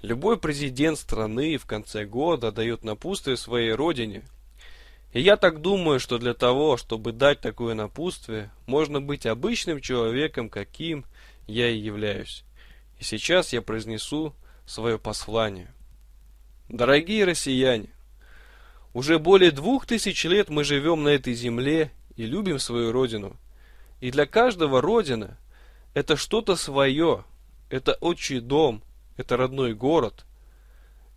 Любой президент страны в конце года дает напутствие своей родине. И я так думаю, что для того, чтобы дать такое напутствие, можно быть обычным человеком, каким я и являюсь. И сейчас я произнесу свое послание. Дорогие россияне, уже более 2000 лет мы живем на этой земле и любим свою родину. И для каждого родина – это что-то свое, это отчий дом, это родной город,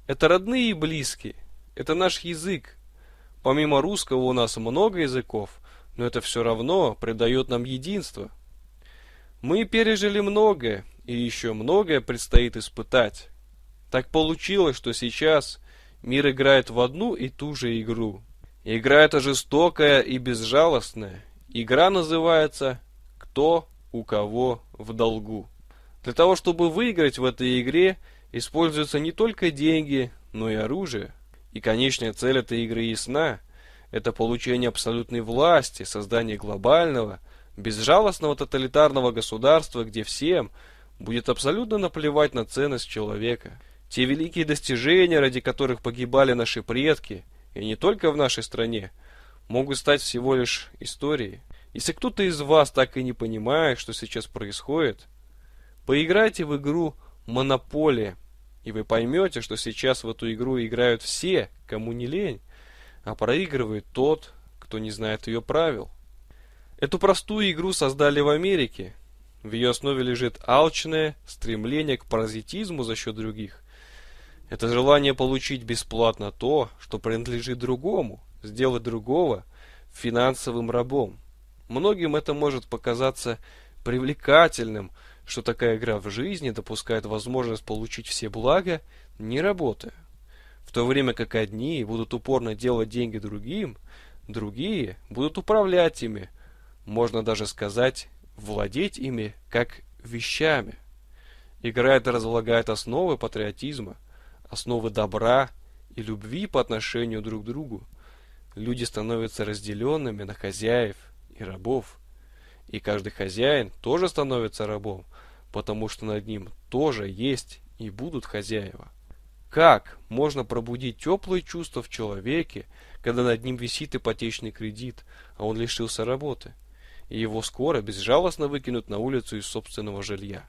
это родные и близкие, это наш язык. Помимо русского у нас много языков, но это все равно придает нам единство. Мы пережили многое, и еще многое предстоит испытать. Так получилось, что сейчас мир играет в одну и ту же игру. Игра эта жестокая и безжалостная. Игра называется «Кто у кого в долгу». Для того, чтобы выиграть в этой игре, используются не только деньги, но и оружие. И конечная цель этой игры ясна. Это получение абсолютной власти, создание глобального, безжалостного тоталитарного государства, где всем будет абсолютно наплевать на ценность человека. Те великие достижения, ради которых погибали наши предки, и не только в нашей стране, могут стать всего лишь историей. Если кто-то из вас так и не понимает, что сейчас происходит, поиграйте в игру «Монополия», и вы поймете, что сейчас в эту игру играют все, кому не лень, а проигрывает тот, кто не знает ее правил. Эту простую игру создали в Америке. В ее основе лежит алчное стремление к паразитизму за счет других. Это желание получить бесплатно то, что принадлежит другому, сделать другого финансовым рабом. Многим это может показаться привлекательным, что такая игра в жизни допускает возможность получить все блага, не работая. В то время как одни будут упорно делать деньги другим, другие будут управлять ими, можно даже сказать, владеть ими как вещами. Игра эта разлагает основы патриотизма, основы добра и любви по отношению друг к другу. Люди становятся разделенными на хозяев и рабов. И каждый хозяин тоже становится рабом, потому что над ним тоже есть и будут хозяева. Как можно пробудить теплые чувства в человеке, когда над ним висит ипотечный кредит, а он лишился работы, и его скоро безжалостно выкинут на улицу из собственного жилья?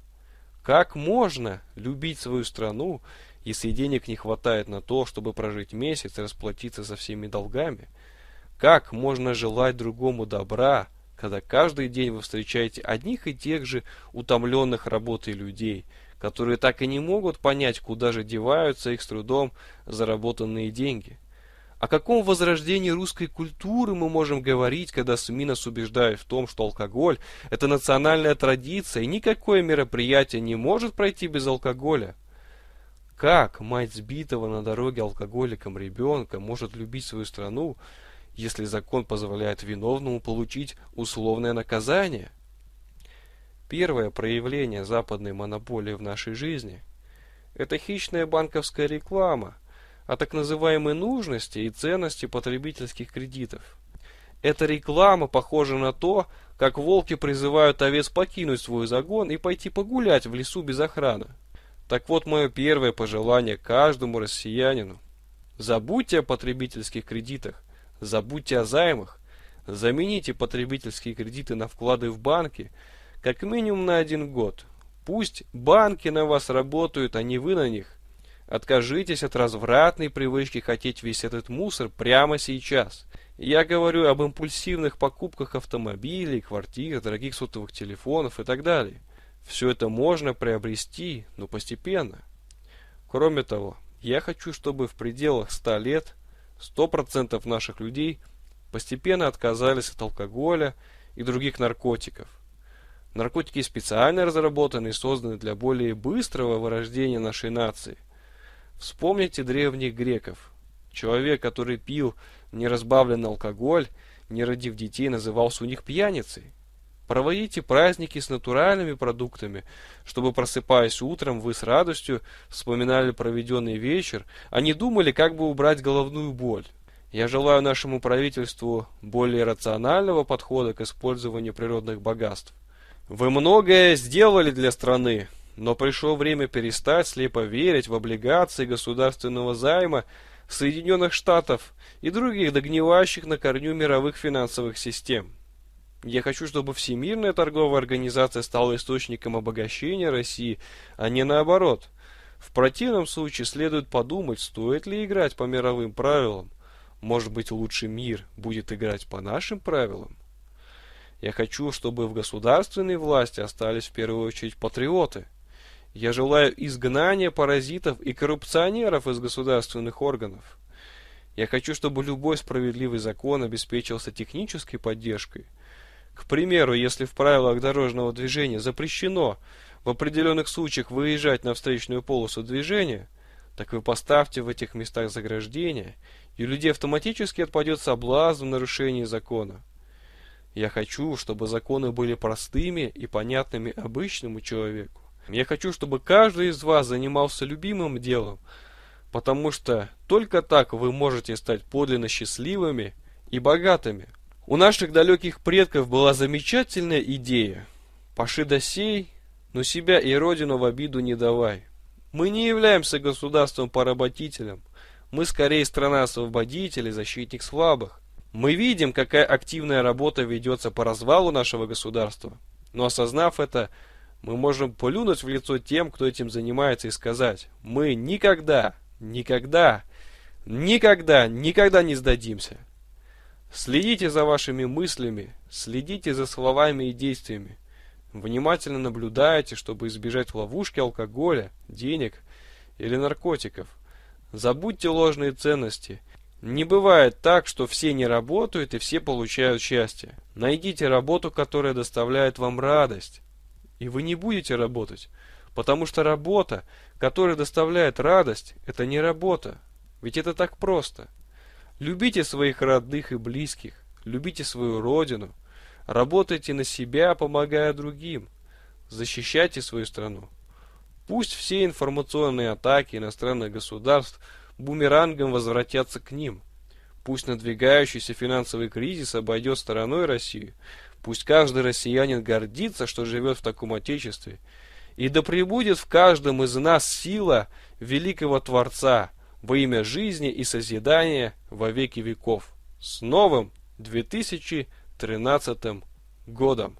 Как можно любить свою страну, если денег не хватает на то, чтобы прожить месяц и расплатиться со всеми долгами? Как можно желать другому добра, когда каждый день вы встречаете одних и тех же утомленных работой людей, которые так и не могут понять, куда же деваются их с трудом заработанные деньги? О каком возрождении русской культуры мы можем говорить, когда СМИ нас убеждают в том, что алкоголь – это национальная традиция, и никакое мероприятие не может пройти без алкоголя? Как мать сбитого на дороге алкоголиком ребенка может любить свою страну, если закон позволяет виновному получить условное наказание? Первое проявление западной монополии в нашей жизни – это хищная банковская реклама о так называемой нужности и ценности потребительских кредитов. Эта реклама похожа на то, как волки призывают овец покинуть свой загон и пойти погулять в лесу без охраны. Так вот, мое первое пожелание каждому россиянину: забудьте о потребительских кредитах, забудьте о займах, замените потребительские кредиты на вклады в банки как минимум на 1 год. Пусть банки на вас работают, а не вы на них. Откажитесь от развратной привычки хотеть весь этот мусор прямо сейчас. Я говорю об импульсивных покупках автомобилей, квартир, дорогих сотовых телефонов и так далее. Все это можно приобрести, но постепенно. Кроме того, я хочу, чтобы в пределах 100 лет 100% наших людей постепенно отказались от алкоголя и других наркотиков. Наркотики специально разработаны и созданы для более быстрого вырождения нашей нации. Вспомните древних греков. Человек, который пил неразбавленный алкоголь, не родив детей, назывался у них пьяницей. Проводите праздники с натуральными продуктами, чтобы, просыпаясь утром, вы с радостью вспоминали проведенный вечер, а не думали, как бы убрать головную боль. Я желаю нашему правительству более рационального подхода к использованию природных богатств. Вы многое сделали для страны, Но пришло время перестать слепо верить в облигации государственного займа Соединенных Штатов и других догнивающих на корню мировых финансовых систем. Я хочу, чтобы Всемирная торговая организация стала источником обогащения России, а не наоборот. В противном случае следует подумать, стоит ли играть по мировым правилам. Может быть, лучше мир будет играть по нашим правилам? Я хочу, чтобы в государственной власти остались в первую очередь патриоты. Я желаю изгнания паразитов и коррупционеров из государственных органов. Я хочу, чтобы любой справедливый закон обеспечивался технической поддержкой. К примеру, если в правилах дорожного движения запрещено в определенных случаях выезжать на встречную полосу движения, так вы поставьте в этих местах заграждения, и у людей автоматически отпадет соблазн в нарушении закона. Я хочу, чтобы законы были простыми и понятными обычному человеку. Я хочу, чтобы каждый из вас занимался любимым делом, потому что только так вы можете стать подлинно счастливыми и богатыми. У наших далеких предков была замечательная идея: «Паши да сей, но себя и родину в обиду не давай». Мы не являемся государством-поработителем, мы скорее страна-освободитель и защитник слабых. Мы видим, какая активная работа ведется по развалу нашего государства, но осознав это, мы можем плюнуть в лицо тем, кто этим занимается, и сказать: мы никогда, никогда, никогда, никогда не сдадимся. Следите за вашими мыслями, следите за словами и действиями. Внимательно наблюдайте, чтобы избежать ловушки алкоголя, денег или наркотиков. Забудьте ложные ценности. Не бывает так, что все не работают и все получают счастье. Найдите работу, которая доставляет вам радость. И вы не будете работать, потому что работа, которая доставляет радость, это не работа. Ведь это так просто. Любите своих родных и близких, любите свою родину, работайте на себя, помогая другим, защищайте свою страну. Пусть все информационные атаки иностранных государств бумерангом возвратятся к ним. Пусть надвигающийся финансовый кризис обойдет стороной Россию. Пусть каждый россиянин гордится, что живет в таком отечестве. И да пребудет в каждом из нас сила великого Творца во имя жизни и созидания во веки веков. С новым 2013 годом!